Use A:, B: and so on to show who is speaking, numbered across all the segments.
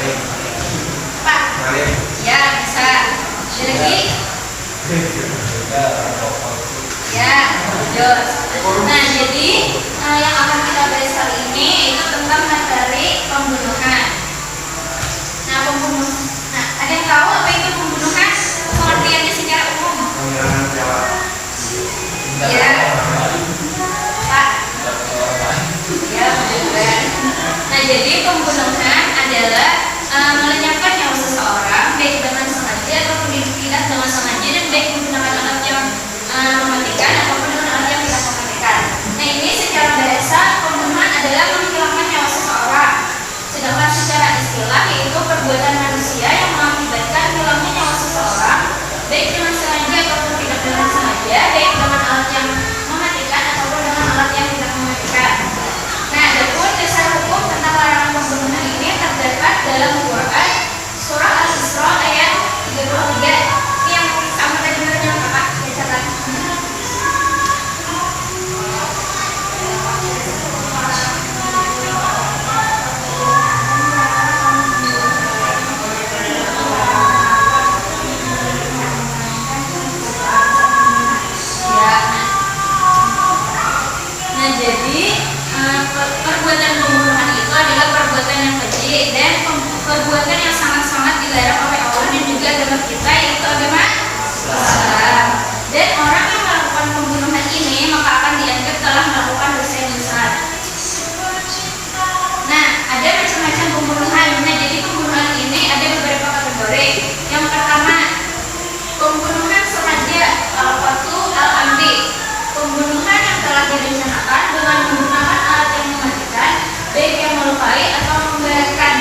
A: Apa? Ya, bisa. Ada lagi? Ya, lanjut. Nah, jadi yang akan kita bahas kali ini itu tentang materi pembunuhan. Nah, ada yang tahu apa itu pembunuhan? Pengertiannya secara umum? Ya, Pak. Ya, benar. Nah, jadi pembunuhan adalah melenyapkan nyawa seseorang baik dengan sengaja ataupun tidak dengan sengaja, dan baik menggunakan alat yang mematikan ataupun dengan alat yang tidak mematikan. Nah, ini secara bahasa pembunuhan adalah menghilangkan nyawa seseorang. Sedangkan secara istilah yaitu perbuatan manusia yang mengakibatkan hilangnya nyawa seseorang baik dengan sengaja ataupun tidak dengan sengaja, baik dengan alat yang mematikan ataupun dengan alat yang tidak mematikan. Nah, adapun dasar hukum tentang larangan pembunuhan ini terdapat dalam Quran surah Al-Isra ayat 33. Ini yang sama tadi benernya Pak, catat. Nah, jadi perbuatan pembunuhan itu adalah perbuatan yang keji dan perbuatan yang sangat-sangat dilarang oleh Allah dan juga agama kita, yaitu agama Islam. Dan orang yang melakukan pembunuhan ini maka akan dianggap telah melakukan dosa yang besar. Nah, ada macam-macam pembunuhan. Nah, jadi pembunuhan ini ada beberapa kategori. Yang pertama, pembunuhan sengaja al-qatlu al-amdi. Pembunuhan yang telah direncanakan dengan menggunakan alat yang mematikan, baik yang melukai atau membahayakan.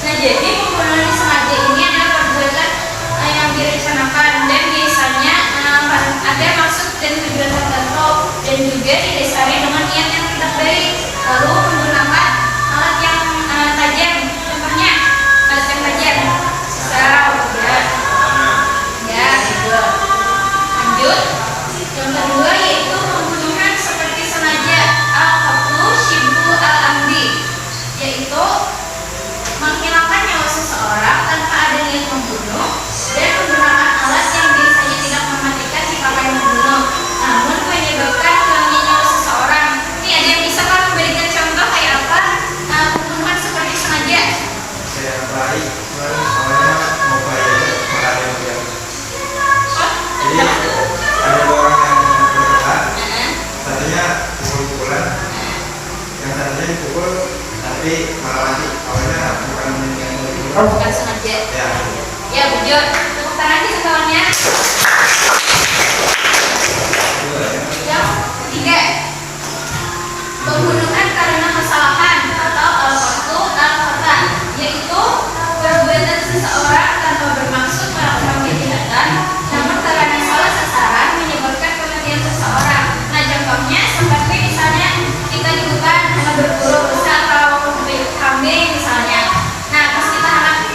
A: Nah, jadi pembunuhan sengaja ini adalah perbuatan yang direncanakan dan biasanya ada maksud dan tujuan tertentu dan juga didasari dengan niat yang tidak baik, lalu menggunakan alat yang tajam. Contohnya alat yang tajam, pisau, ya gitu. Lanjut, yang kedua yaitu pembunuhan seperti sengaja al-qatlu shibhu al-amdi, yaitu menghilangkan nyawa seseorang tanpa ada niat membunuh dan menggunakan alat yang biasanya tidak mematikan dipakai membunuh, namun menyebabkan hilangnya nyawa seseorang. Ini ada yang bisa kan memberikan contoh kayak apa pembunuhan seperti sengaja?
B: Saya balik, soalnya mau bayar malah ada yang jadi ada dua orang yang berdebat, satunya pukul-pukulan, yang satunya dipukul tapi malah mati. Awalnya bukan yang mau
A: Bukan sengaja.
B: ya
A: Bujur, tepuk tangan di kawannya. Yang ketiga, pembunuhan karena kesalahan atau al-qatlu al-khata, yaitu perbuatan seseorang tanpa bermaksud melakukan kejahatan namun karena salah sasaran menyebabkan kematian seseorang. Nah, contohnya seperti misalnya kita di hutan hendak berburu rusa atau kambing misalnya. Nah, pas kita hendak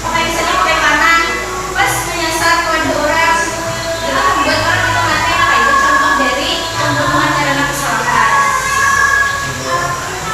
A: pakai misalnya pakai panah, pas menyasar kepada orang, itu membuat orang itu mati. Maka itu contoh dari pembunuhan karena kesalahan.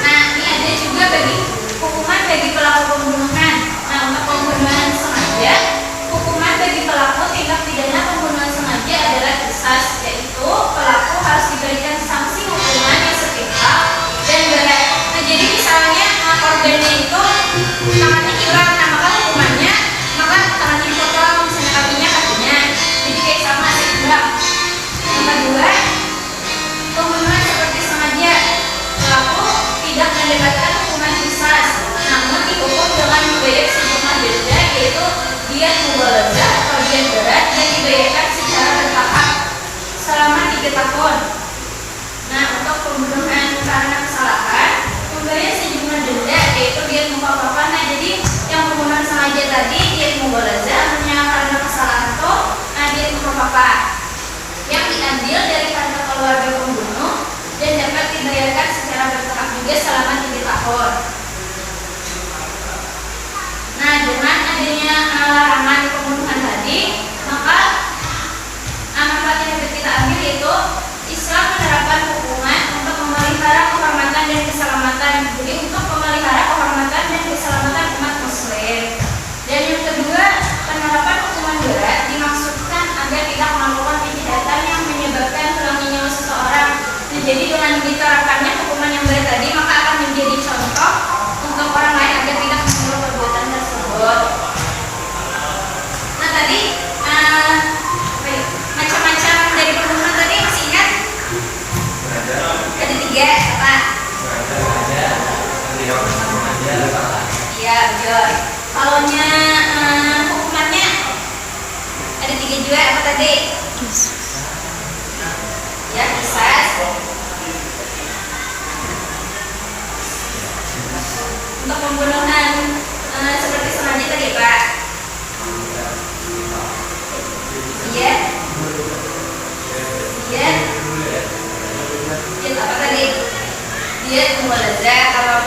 A: Nah, ini ada juga hukuman bagi pelaku pembunuhan. Nah, untuk pembunuhan sengaja, hukuman bagi pelaku tindak pidana pembunuhan sengaja adalah qisas, yaitu pelaku harus diberikan sanksi hukuman yang setimpal dan berat. Nah, jadi misalnya korbannya itu tangannya hilang, nah maka hukumannya tangannya dipotong, misalnya kakinya. Jadi kayak sama seimbang. Yang kedua, pembunuhan seperti sengaja, pelaku tidak mendapatkan hukuman qisas, namun dihukum dengan membayar sejumlah denda, yaitu diyat mughaladzah atau diyat berat, yang dibayarkan secara bertahap selama 3 tahun. Nah, untuk pembunuhan karena kesalahan membayar sejumlah denda, yaitu diyat mukafafah. Nah, jadi yang pembunuhan sengaja tadi diyat mughaladzah, yang karena kesalahan itu diyat mukafafah yang diambil dari harta keluarga pembunuh dan dapat dibayarkan secara bertahap juga selama 3 tahun. Nah, dengan adanya larangan pembunuhan tadi, maka manfaat yang dapat kita ambil yaitu Ya, kisas. Untuk pembunuhan seperti sengaja tadi, Pak. Iya. Iya. Iya apa tadi? Dia mulazah, kalau